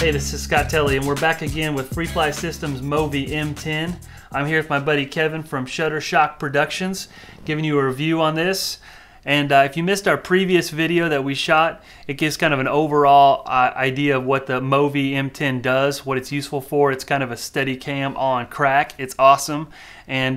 Hey, this is Scott Telley, and we're back again with Freefly Systems MoVi M10. I'm here with my buddy Kevin from Shuttershock Productions, giving you a review on this. And if you missed our previous video that we shot, it gives kind of an overall idea of what the MoVi M10 does, what it's useful for. It's kind of a steady cam on crack. It's awesome. And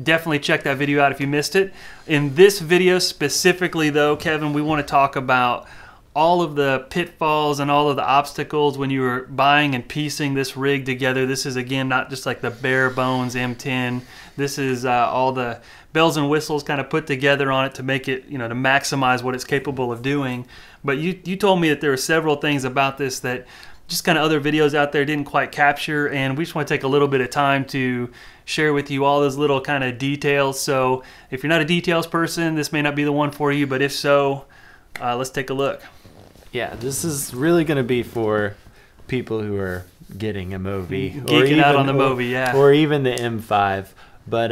definitely check that video out if you missed it. In this video specifically though, Kevin, we want to talk about all of the pitfalls and all of the obstacles when you were buying and piecing this rig together. This is, again, not just like the bare bones M10. This is all the bells and whistles kind of put together on it to make it, you know, to maximize what it's capable of doing. But you told me that there were several things about this that just kind of other videos out there didn't quite capture, and we just want to take a little bit of time to share with you all those little kind of details. So if you're not a details person, this may not be the one for you, but if so, let's take a look. Yeah, this is really going to be for people who are getting a Movi. Geeking out on the Movi, yeah. Or even the M5. But,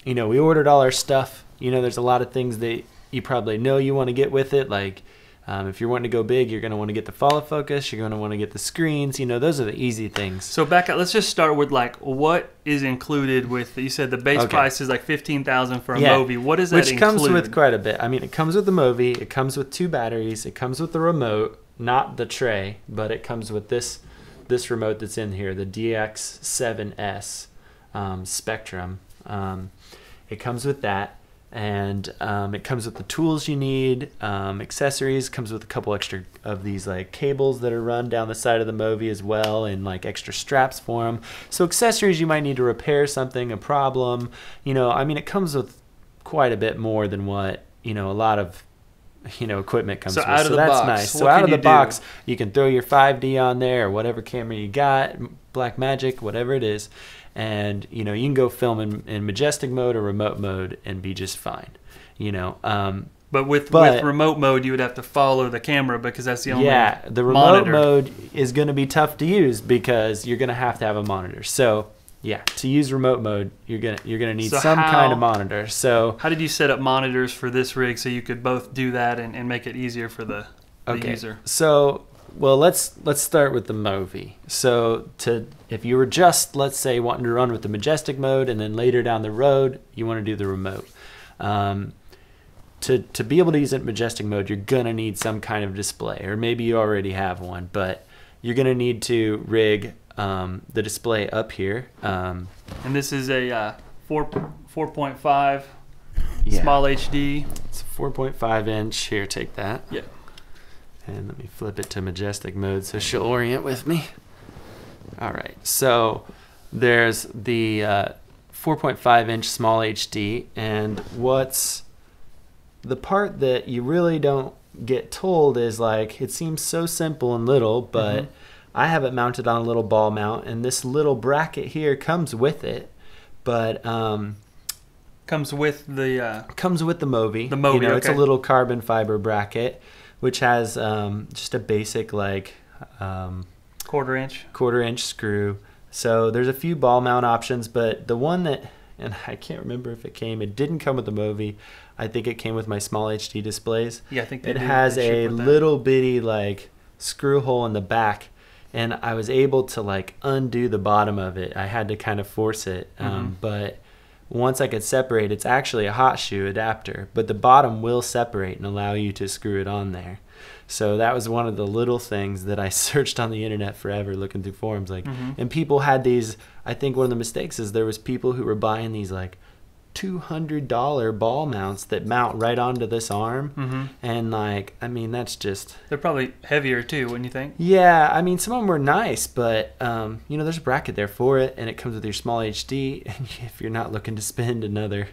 you know, we ordered all our stuff. You know, there's a lot of things that you probably know you want to get with it. Like, if you're wanting to go big, you're going to want to get the follow focus. You're going to want to get the screens. You know, those are the easy things. So back up, let's just start with, like, what is included with, you said the base price is like $15,000 for a Movi. What does that include? Which comes with quite a bit. I mean, it comes with the Movi. It comes with 2 batteries. It comes with the remote, not the tray, but it comes with this remote that's in here, the DX7S Spectrum. It comes with that. And it comes with the tools you need, accessories, comes with a couple extra of these like cables that are run down the side of the Movi as well, and like extra straps for them. So accessories you might need to repair something, a problem, you know, I mean, it comes with quite a bit more than what, you know, a lot of, you know, equipment comes with. So that's nice. So out of the box, you can throw your 5D on there or whatever camera you got, Blackmagic, whatever it is. And, you know, you can go film in majestic mode or remote mode and be just fine, you know. But with remote mode, you would have to follow the camera because that's the only Yeah, the remote mode is going to be tough to use because you're going to have a monitor. So, yeah, to use remote mode, you're gonna need some kind of monitor. So how did you set up monitors for this rig so you could both do that and make it easier for the user? So, well, let's start with the Movi. So if you were just, let's say, wanting to run with the majestic mode and then later down the road you want to do the remote. To be able to use it in majestic mode, you're going to need some kind of display, or maybe you already have one, but you're going to need to rig the display up here. And this is a 4.5 small HD. It's a 4.5 inch. Here, take that. Yeah. And let me flip it to majestic mode so she'll orient with me. All right, so there's the 4.5 inch small HD, and what's the part that you really don't get told is, like, it seems so simple and little, but I have it mounted on a little ball mount, and this little bracket here comes with it, but comes with the Movi. The Movi, you know, it's a little carbon fiber bracket, which has just a basic, like, quarter inch screw. So there's a few ball mount options, but the one that, and I can't remember if it didn't come with the Movi. I think it came with my small HD displays. Yeah, I think it has a little bitty, like, screw hole in the back, and I was able to, like, undo the bottom of it. I had to kind of force it, but once I could separate, it's actually a hot shoe adapter, but the bottom will separate and allow you to screw it on there. So that was one of the little things that I searched on the internet forever looking through forums, like, and people had these. I think one of the mistakes is there was people who were buying these like $200 ball mounts that mount right onto this arm, and, like, I mean, that's just, they're probably heavier too, wouldn't you think? Yeah, I mean, some of them were nice, but you know, there's a bracket there for it, and it comes with your small HD, and if you're not looking to spend another,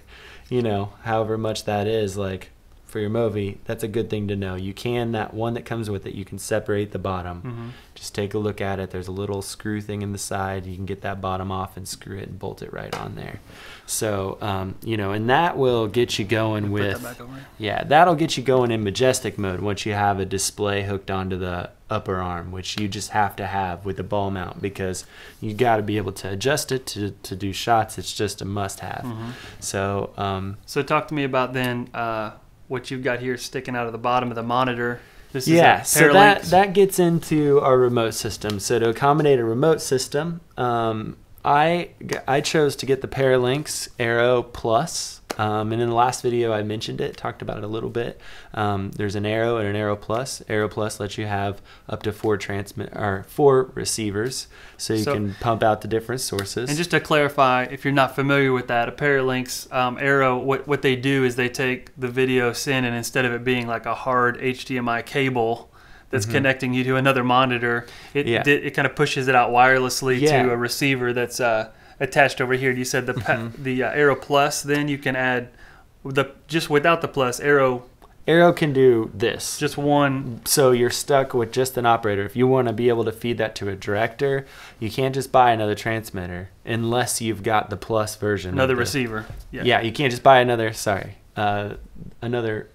you know, however much that is, like, for your Movi, that's a good thing to know. You can, that one that comes with it, you can separate the bottom. Just take a look at it. There's a little screw thing in the side. You can get that bottom off and screw it and bolt it right on there. So, you know, and that will get you going with, yeah, that'll get you going in majestic mode once you have a display hooked onto the upper arm, which you just have to have with the ball mount because you got to be able to adjust it to do shots. It's just a must-have. So, so talk to me about then what you've got here sticking out of the bottom of the monitor. This Yeah, is so Paralinx. that gets into our remote system. So to accommodate a remote system, I chose to get the Paralinx Aero Plus. And in the last video I mentioned it, talked about it a little bit. There's an Aero and an Aero Plus. Aero Plus lets you have up to 4 receivers, so you can pump out the different sources. And just to clarify, if you're not familiar with that, a Paralinx Aero, what they do is they take the video SIN, and instead of it being like a hard HDMI cable that's connecting you to another monitor, it kind of pushes it out wirelessly to a receiver that's attached over here. You said the Aero Plus, then you can add just without the Plus. Aero can do this. Just one. So you're stuck with just an operator. If you want to be able to feed that to a director, you can't just buy another transmitter unless you've got the Plus version. Another receiver. Yeah, you can't just buy another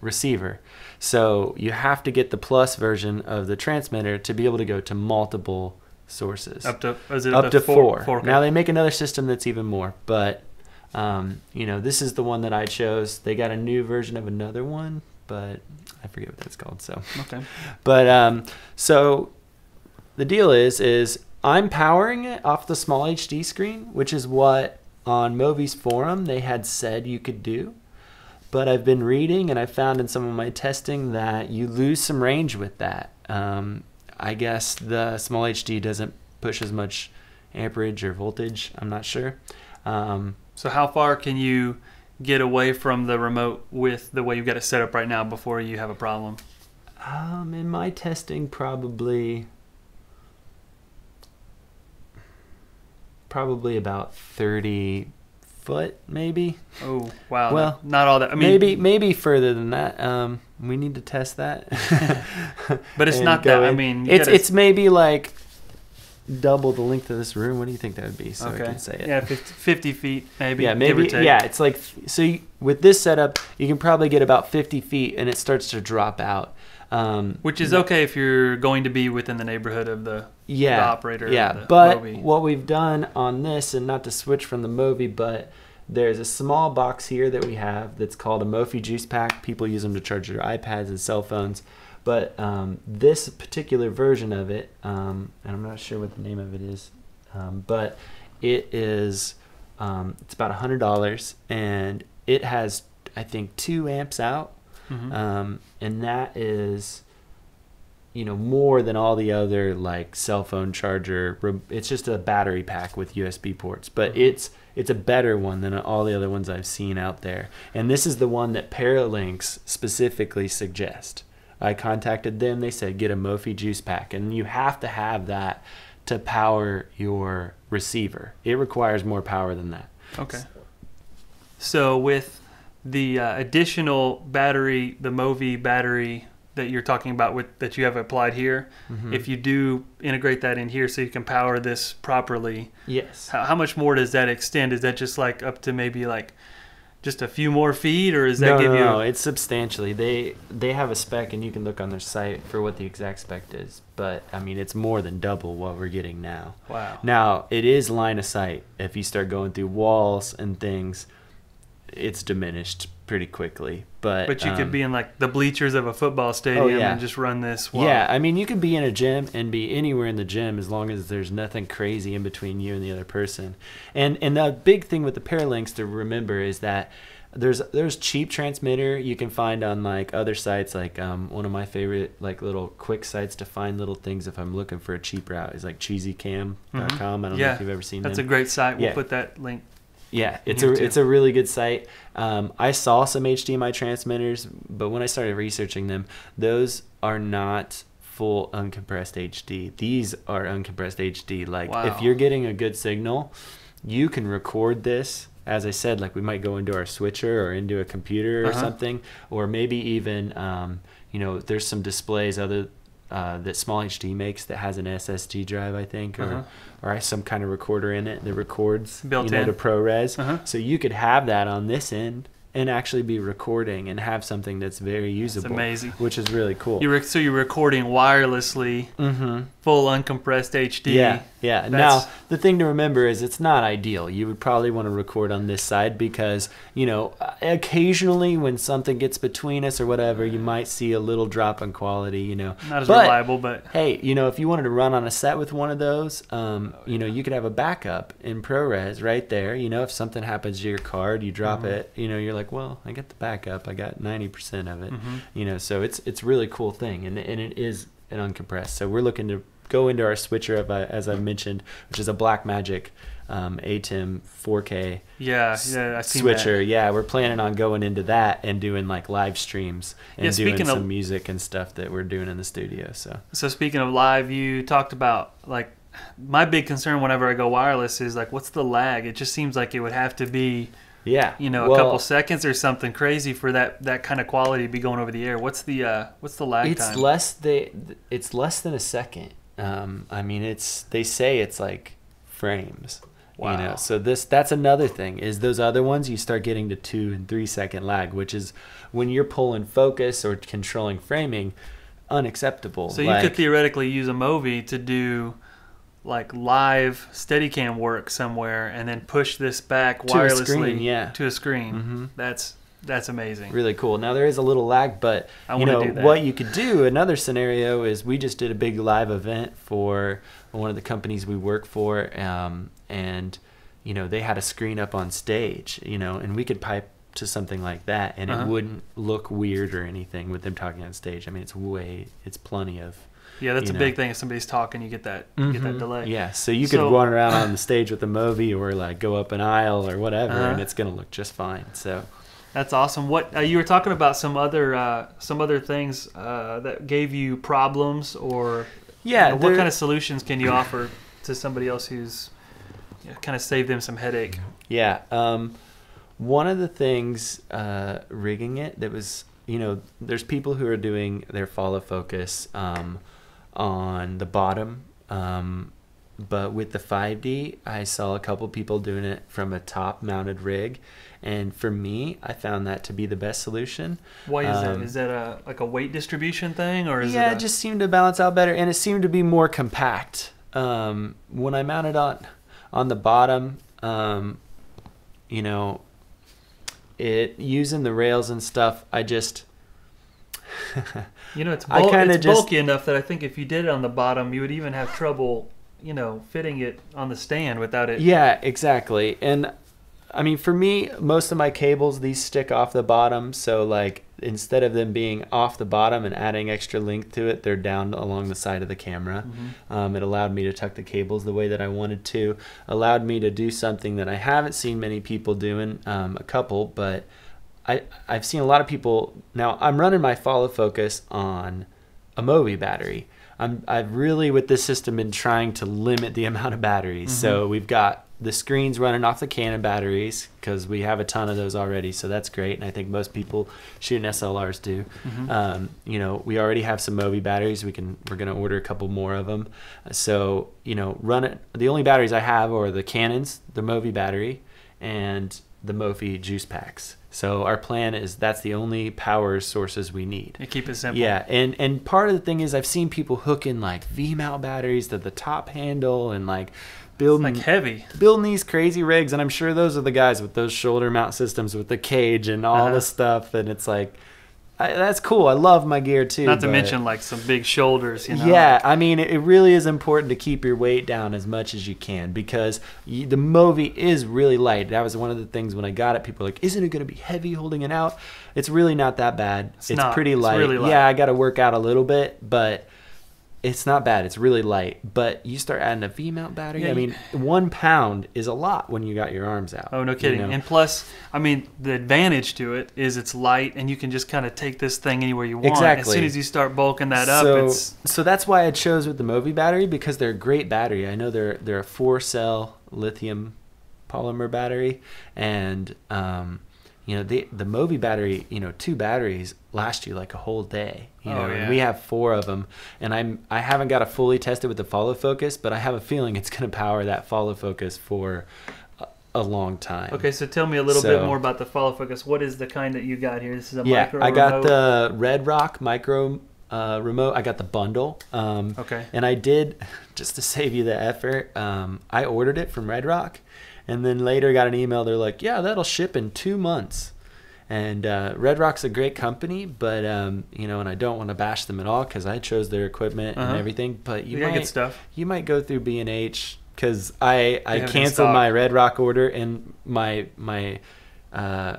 receiver. So you have to get the Plus version of the transmitter to be able to go to multiple sources. Up to 4. Okay. Now they make another system that's even more, but this is the one that I chose. They got a new version of another one, but I forget what that's called. So okay. But so the deal is I'm powering it off the small HD screen, which is what on Movi's forum they had said you could do. But I've been reading and I found in some of my testing that you lose some range with that. I guess the small HD doesn't push as much amperage or voltage. I'm not sure. So how far can you get away from the remote with the way you've got it set up right now before you have a problem? In my testing, probably about 30 foot, maybe. Oh wow! Well, not all that. I mean, maybe further than that. We need to test that. But it's not that. I mean, it's maybe like double the length of this room. What do you think that would be? So I can say it. Yeah, 50 feet maybe. Yeah, maybe. Yeah, it's like with this setup, you can probably get about 50 feet, and it starts to drop out. Which is okay if you're going to be within the neighborhood of the operator. Yeah, but Movi. What we've done on this, and not to switch from the Movi, but there's a small box here that we have that's called a Mophie juice pack. People use them to charge their iPads and cell phones. But this particular version of it, and I'm not sure what the name of it is, but it is it's about $100, and it has, I think, 2 amps out. And that is, more than all the other like cell phone charger. It's just a battery pack with USB ports, but it's a better one than all the other ones I've seen out there. And this is the one that Paralinx specifically suggest. I contacted them. They said get a Mophie juice pack, and you have to have that to power your receiver. It requires more power than that. Okay. So with the additional battery, the Movi battery that you're talking about that you have applied here, if you do integrate that in here so you can power this properly, yes. How much more does that extend? Is that just like up to maybe like just a few more feet, or is that No, it's substantially. They have a spec, and you can look on their site for what the exact spec is. But I mean, it's more than double what we're getting now. Wow. Now it is line of sight. If you start going through walls and things, it's diminished pretty quickly. But you could be in like the bleachers of a football stadium and just run this. Wow. Yeah, I mean, you could be in a gym and be anywhere in the gym as long as there's nothing crazy in between you and the other person. And the big thing with the Paralinx to remember is that there's cheap transmitter you can find on like other sites, like one of my favorite like little quick sites to find little things if I'm looking for a cheap route is like cheesycam.com. I don't know if you've ever seen that's them. A great site. We'll put that link. Yeah, it's a really good site. I saw some HDMI transmitters, but when I started researching them, those are not full uncompressed HD. These are uncompressed HD. Like if you're getting a good signal, you can record this. As I said, like we might go into our switcher or into a computer or something, or maybe even there's some displays that Small HD makes that has an SSD drive, I think, or some kind of recorder in it that records built in to ProRes. So you could have that on this end and actually be recording and have something that's very usable. That's amazing. Which is really cool. So you're recording wirelessly, full uncompressed HD. Yeah, yeah. Now, the thing to remember is it's not ideal. You would probably want to record on this side because, you know, occasionally when something gets between us or whatever, you might see a little drop in quality, you know. Not as reliable, but... Hey, you know, if you wanted to run on a set with one of those, you know, you could have a backup in ProRes right there. You know, if something happens to your card, you drop it, you know, you're like, well, I got the backup. I got 90% of it. You know, so it's a really cool thing, and it is an uncompressed. So we're looking to go into our switcher, as I mentioned, which is a Blackmagic ATEM 4K I've seen switcher. that. Yeah, we're planning on going into that and doing like live streams and doing some music and stuff that we're doing in the studio. So speaking of live, you talked about, like, my big concern whenever I go wireless is, like, what's the lag? It just seems like it would have to be, you know, a couple seconds or something crazy for that kind of quality to be going over the air. What's the lag time? It's less than a second. I mean, they say it's like frames. Wow. You know, so that's another thing is those other ones you start getting to 2 and 3 second lag, which is when you're pulling focus or controlling framing, unacceptable. So you could theoretically use a Movi to do like live Steadicam work somewhere and then push this back wirelessly to a screen. That's amazing. Really cool. Now there is a little lag, but you know what you could do. Another scenario is we just did a big live event for one of the companies we work for, and you know they had a screen up on stage, you know, and we could pipe to something like that, and it wouldn't look weird or anything with them talking on stage. I mean, it's plenty of. Yeah, that's a big thing. If somebody's talking, you get that delay. Yeah, so you could run around on the stage with the Movi or like go up an aisle or whatever, and it's gonna look just fine. So. That's awesome. What you were talking about some other things that gave you problems, or what kind of solutions can you offer to somebody else who's kind of save them some headache? Yeah, one of the things rigging it that was, you know, there's people who are doing their follow focus on the bottom, but with the 5D, I saw a couple people doing it from a top mounted rig. And for me, I found that to be the best solution. Why is that? Is that like a weight distribution thing, or is it just seemed to balance out better, and it seemed to be more compact. When I mounted on the bottom, you know, using the rails and stuff, I just you know, it's bulky enough that I think if you did it on the bottom, you would even have trouble, you know, fitting it on the stand without it. Yeah, exactly. And I mean, for me, most of my cables, these stick off the bottom. So like instead of them being off the bottom and adding extra length to it, they're down along the side of the camera. It allowed me to tuck the cables the way that I wanted to, allowed me to do something that I haven't seen many people doing, a couple, but I've seen a lot of people. Now I'm running my follow focus on a Movi battery. I've really, with this system, been trying to limit the amount of batteries. So we've got the screens running off the Canon batteries because we have a ton of those already, so that's great. And I think most people shooting SLRs do. You know, we already have some Movi batteries. We're gonna order a couple more of them. So you know, run it. The only batteries I have are the Canons, the Movi battery, and the Mophie juice packs. So our plan is that's the only power sources we need. You keep it simple. Yeah, and part of the thing is I've seen people hook in like V-mount batteries to the top handle and like building these crazy rigs, and I'm sure those are the guys with those shoulder mount systems with the cage and all the stuff, and it's like that's cool. I love my gear too. Not to mention like some big shoulders, you know. Yeah, I mean it really is important to keep your weight down as much as you can because the Movi is really light. That was one of the things when I got it. People were like, "Isn't it going to be heavy holding it out?" It's really not that bad. It's pretty light. It's really light. Yeah, I got to work out a little bit, but it's not bad. It's really light. But you start adding a V-mount battery. I mean, 1 pound is a lot when you got your arms out. Oh, no kidding. You know? And plus, I mean, the advantage to it is it's light, and you can just kind of take this thing anywhere you want. Exactly. As soon as you start bulking that up, so that's why I chose with the Movi battery, because they're a great battery. I know they're a 4-cell lithium polymer battery, and you know, the Movi battery, you know, 2 batteries last you like a whole day. You know, and we have 4 of them, and I haven't got to fully test it with the follow focus, but I have a feeling it's going to power that follow focus for a long time. Okay, so tell me a little bit more about the follow focus. What is the kind that you got here? This is a micro I got the Redrock Micro remote. I got the bundle. Okay. And I did, just to save you the effort, I ordered it from Redrock, and then later got an email. They're like, yeah, that'll ship in 2 months. And Redrock's a great company, but you know, and I don't want to bash them at all because I chose their equipment and everything. But you might get stuff. You might go through B&H because I canceled my Redrock order and my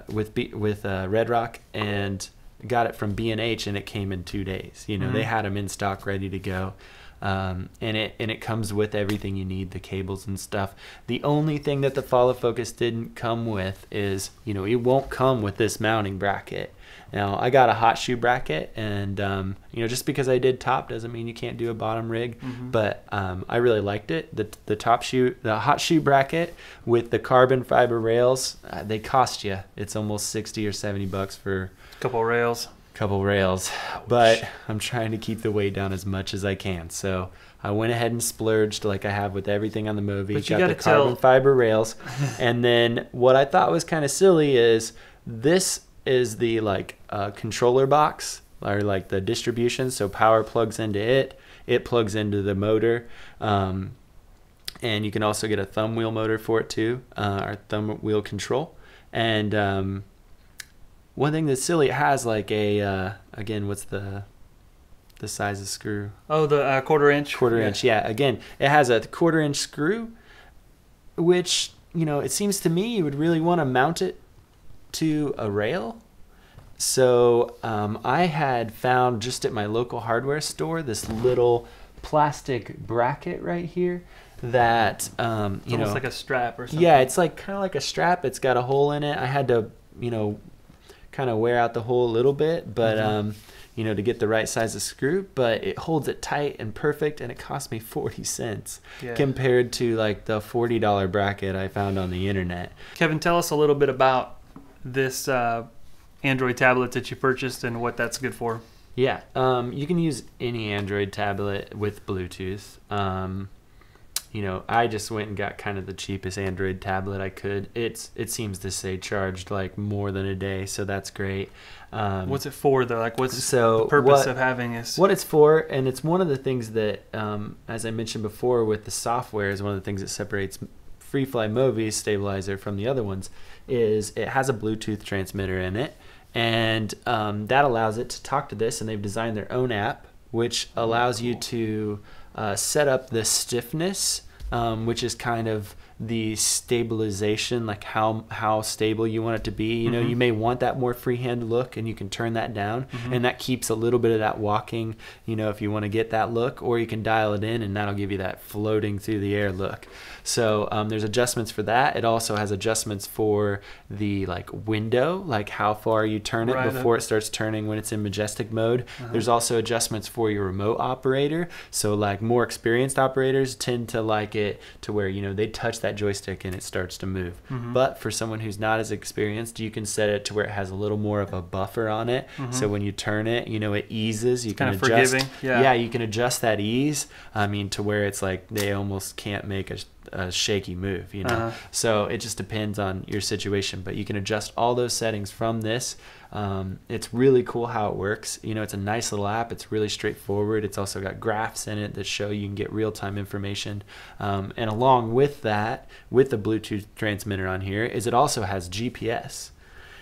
with Redrock and got it from B&H, and it came in 2 days. You know, they had them in stock ready to go. And it comes with everything you need, the cables and stuff. The only thing that the follow focus didn't come with is, you know, it won't come with this mounting bracket. Now I got a hot shoe bracket, and you know, just because I did top doesn't mean you can't do a bottom rig. But I really liked it. The hot shoe bracket with the carbon fiber rails, they cost you. It's almost $60 or $70 for a couple rails. But I'm trying to keep the weight down as much as I can. So I went ahead and splurged like I have with everything on the Movi. But you got the carbon fiber rails. And then what I thought was kind of silly is this is the controller box, or like the distribution. So power plugs into it. It plugs into the motor. And you can also get a thumb wheel motor for it too, or thumb wheel control. And one thing that's silly, it has like a again, what's the size of screw? Oh, the quarter inch. Quarter inch, yeah. Again, it has a 1/4 inch screw, which, you know, it seems to me you would really want to mount it to a rail. So I had found just at my local hardware store this little plastic bracket right here that it's almost like a strap or something. Yeah, it's like kind of like a strap. It's got a hole in it. I had to, you know, kind of wear out the hole a little bit, but you know, to get the right size of screw, but it holds it tight and perfect, and it cost me 40 cents compared to like the $40 bracket I found on the internet. Kevin, tell us a little bit about this Android tablet that you purchased and what that's good for. Yeah, you can use any Android tablet with Bluetooth. You know, I just went and got kind of the cheapest Android tablet I could. It seems to say charged like more than a day, so that's great. What's it for though? Like, what's the purpose of having this? What it's for, and it's one of the things that, as I mentioned before, with the software, is one of the things that separates Freefly Movi stabilizer from the other ones, is it has a Bluetooth transmitter in it, and that allows it to talk to this, and they've designed their own app, which allows you to set up the stiffness, which is kind of the stabilization, like how stable you want it to be. You know, you may want that more freehand look, and you can turn that down, and that keeps a little bit of that walking, you know, if you want to get that look, or you can dial it in, and that'll give you that floating through the air look. So there's adjustments for that. It also has adjustments for the window, like how far you turn it before it starts turning when it's in majestic mode. There's also adjustments for your remote operator. So like more experienced operators tend to like it to where, you know, they touch that joystick and it starts to move. But for someone who's not as experienced, you can set it to where it has a little more of a buffer on it. So when you turn it, you know, it eases. You can adjust. Forgiving. Yeah, you can adjust that ease. I mean, to where it's like they almost can't make a shaky move, you know. So it just depends on your situation, but you can adjust all those settings from this. It's really cool how it works. You know, it's a nice little app. It's really straightforward. It's also got graphs in it that show you can get real-time information. And along with that, with the Bluetooth transmitter on here, is it also has GPS,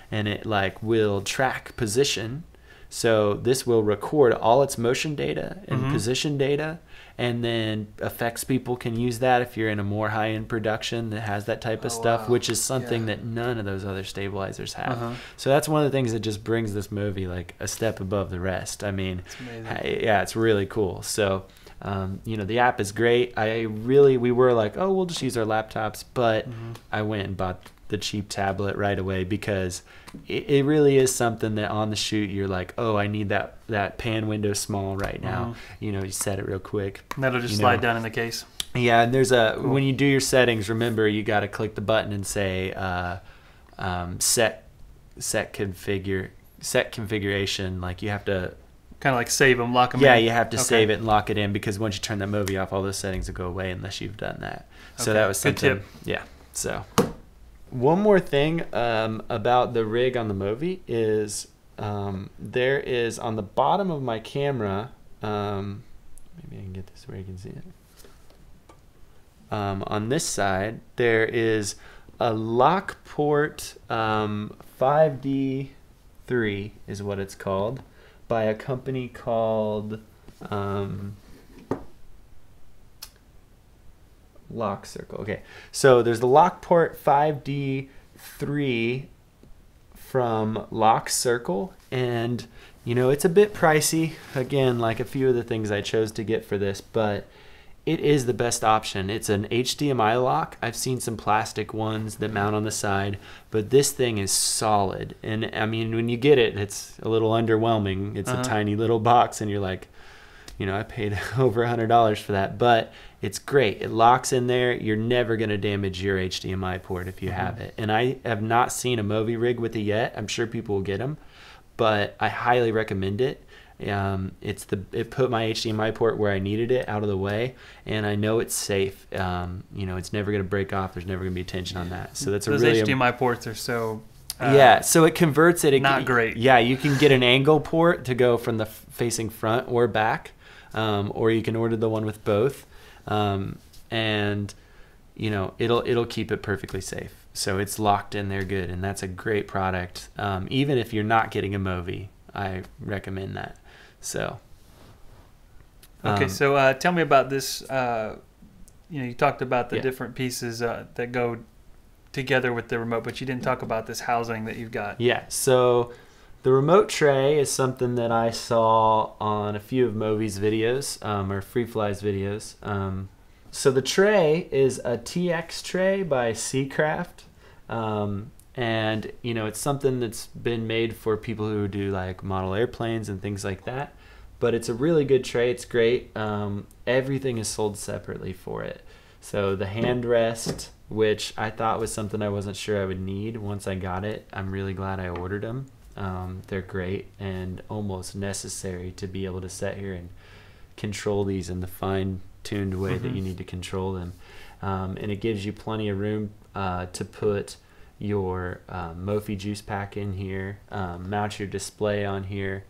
and it will track position. So this will record all its motion data and position data, and then effects people can use that if you're in a more high-end production that has that type of stuff, which is something that none of those other stabilizers have. So that's one of the things that just brings this Movi like a step above the rest. I mean, yeah, it's really cool. So you know, the app is great. We were like, oh, we'll just use our laptops, but I went and bought the cheap tablet right away because it really is something that on the shoot you're like, oh, I need that pan window small right now. You know, you set it real quick. And that'll just slide down in the case. Yeah, and there's when you do your settings, remember you got to click the button and say set configuration. Like you have to kind of like save them, lock them in. Yeah, you have to save it and lock it in, because once you turn that Movi off, all those settings will go away unless you've done that. So that was something. Good tip. Yeah. So one more thing about the rig on the Movi is there is on the bottom of my camera, maybe I can get this where you can see it. On this side, there is a lock port 5D3 is what it's called, by a company called Lock Circle. Okay, so there's the lock port 5D3 from Lock Circle, and you know, it's a bit pricey, again, like a few of the things I chose to get for this, but it is the best option. It's an HDMI lock. I've seen some plastic ones that mount on the side, but this thing is solid. And I mean, when you get it, it's a little underwhelming. It's a tiny little box, and you're like, you know, I paid over $100 for that, but it's great. It locks in there. You're never going to damage your HDMI port if you have it. And I have not seen a Movi rig with it yet. I'm sure people will get them, but I highly recommend it. It put my HDMI port where I needed it, out of the way, and I know it's safe. You know, it's never going to break off. There's never going to be tension on that. So that's those HDMI ports are so yeah. So it converts it. Not great. Yeah, you can get an angle port to go from the facing front or back, or you can order the one with both, and you know, it'll keep it perfectly safe. So it's locked in there good, and that's a great product. Even if you're not getting a Movi, I recommend that. So okay, so tell me about this. You know, you talked about the different pieces that go together with the remote, but you didn't talk about this housing that you've got. Yeah, so the remote tray is something that I saw on a few of Movi's videos, or Freefly's videos. So the tray is a TX tray by Seacraft. And you know, it's something that's been made for people who do like model airplanes and things like that, but it's a really good tray. It's great. Everything is sold separately for it. So the hand rest, which I thought was something I wasn't sure I would need once I got it, I'm really glad I ordered them. They're great and almost necessary to be able to sit here and control these in the fine-tuned way that you need to control them. And it gives you plenty of room to put your Mophie juice pack in here, mount your display on here.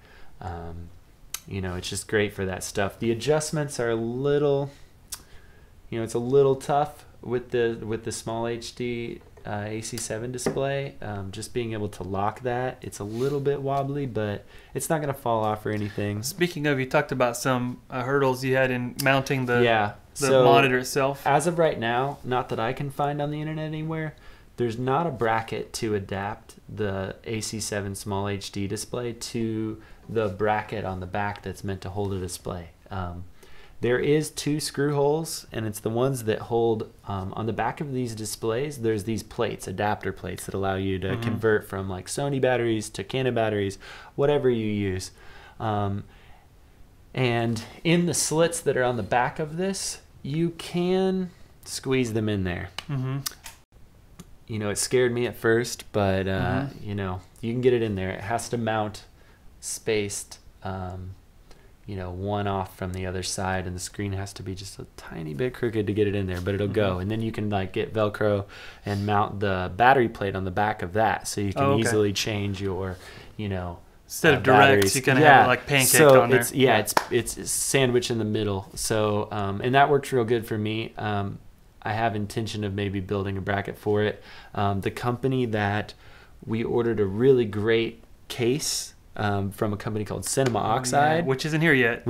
You know, it's just great for that stuff. The adjustments are a little, you know, it's a little tough with the small HD AC7 display. Just being able to lock that, it's a little bit wobbly, but it's not going to fall off or anything. Speaking of, you talked about some hurdles you had in mounting the so monitor itself. As of right now, not that I can find on the internet anywhere, there's not a bracket to adapt the AC7 small HD display to the bracket on the back that's meant to hold a display. There is 2 screw holes, and it's the ones that hold on the back of these displays. There's these plates, adapter plates, that allow you to convert from like Sony batteries to Canon batteries, whatever you use. And in the slits that are on the back of this, you can squeeze them in there. You know, it scared me at first, but you know, you can get it in there. It has to mount spaced, you know, one off from the other side, and the screen has to be just a tiny bit crooked to get it in there, but it'll go. And then you can like get Velcro and mount the battery plate on the back of that, so you can easily change your, you know, instead of direct, batteries. you can have it like pancaked on there. It's sandwich in the middle. So and that works real good for me. I have intention of maybe building a bracket for it. The company that we ordered a really great case from a company called Cinema Oxide. Which isn't here yet.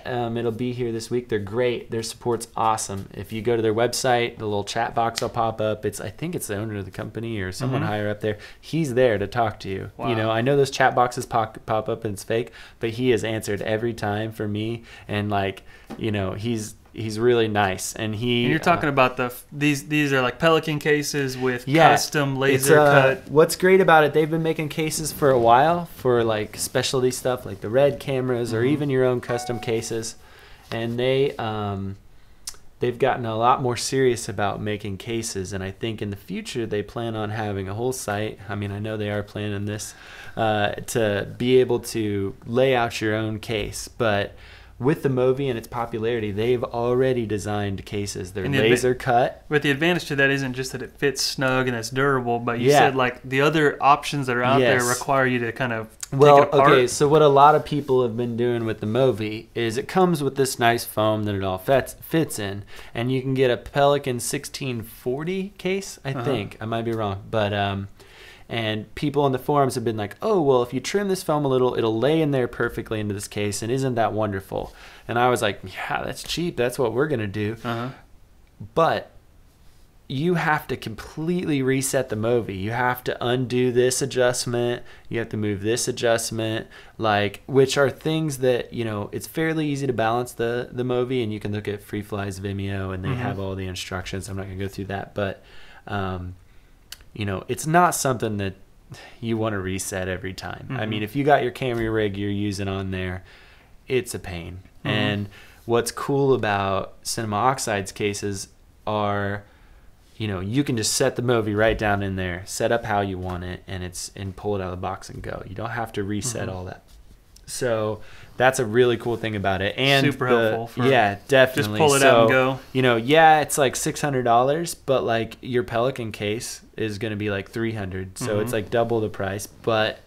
It'll be here this week. They're great. Their support's awesome. If you go to their website, the little chat box will pop up. I think it's the owner of the company or someone higher up there. He's there to talk to you. Wow. You know, I know those chat boxes pop up and it's fake, but he has answered every time for me. And like, you know, he's really nice, and you're talking about these are like Pelican cases with custom laser cut. What's great about it, they've been making cases for a while for like specialty stuff like the Red cameras or even your own custom cases, and they've gotten a lot more serious about making cases. And I think in the future they plan on having a whole site. I mean, I know they are planning this to be able to lay out your own case, but with the Movi and its popularity, they've already designed cases. They're laser cut. But the advantage to that isn't just that it fits snug and it's durable, but you said like the other options that are out there require you to kind of take it apart. Okay, so what a lot of people have been doing with the Movi is it comes with this nice foam that it all fits in, and you can get a Pelican 1640 case, I think. I might be wrong, but and people on the forums have been like, oh, well, if you trim this foam a little, it'll lay in there perfectly into this case, and isn't that wonderful? And I was like, yeah, that's cheap. That's what we're going to do. But you have to completely reset the Movi. You have to undo this adjustment. You have to move this adjustment, like, which are things that, you know, it's fairly easy to balance the Movi, and you can look at Freefly's Vimeo, and they have all the instructions. I'm not going to go through that, but you know, it's not something that you want to reset every time. I mean, if you got your camera rig you're using on there, it's a pain. And what's cool about Cinema Oxide's cases are, you know, you can just set the Movi right down in there, set up how you want it, and pull it out of the box and go. You don't have to reset all that. So that's a really cool thing about it, and super helpful. Yeah, definitely. Just pull it out and go. You know, yeah, it's like $600, but like your Pelican case is going to be like $300, so it's like double the price. But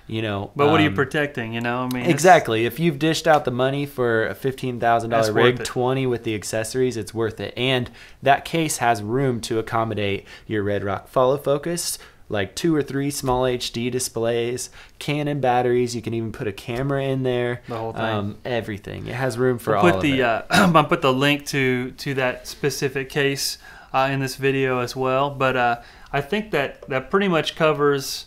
you know, but what are you protecting? You know, I mean, exactly. If you've dished out the money for a $15,000 rig, 20 with the accessories, it's worth it. And that case has room to accommodate your Redrock follow focus, like 2 or 3 small HD displays, Canon batteries. You can even put a camera in there. The whole thing. Everything. It has room for all of it. I'll put the link to that specific case in this video as well. But I think that pretty much covers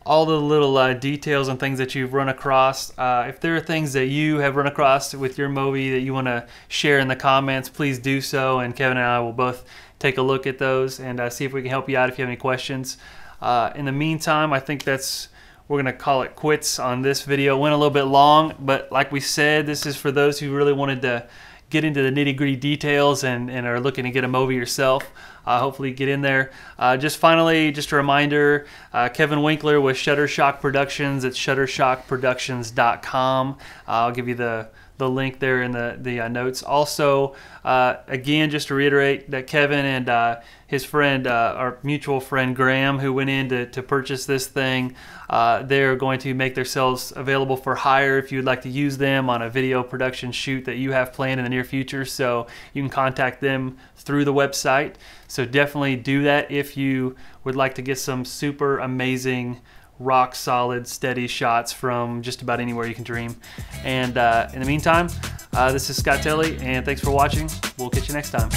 all the little details and things that you've run across. If there are things that you have run across with your Movi that you want to share in the comments, please do so. And Kevin and I will both take a look at those and see if we can help you out if you have any questions. In the meantime, I think we're gonna call it quits on this video. It went a little bit long, but like we said, this is for those who really wanted to get into the nitty-gritty details and are looking to get a Movi yourself. Hopefully get in there. Just finally, just a reminder, Kevin Winkler with Shuttershock Productions. It's shuttershockproductions.com. I'll give you the link there in the notes. Also, again, just to reiterate that Kevin and his friend, our mutual friend Graham, who went in to purchase this thing, they're going to make themselves available for hire if you'd like to use them on a video production shoot that you have planned in the near future. So you can contact them through the website. So definitely do that if you would like to get some super amazing, rock solid, steady shots from just about anywhere you can dream. And in the meantime, this is Scott Tilley, and thanks for watching. We'll catch you next time.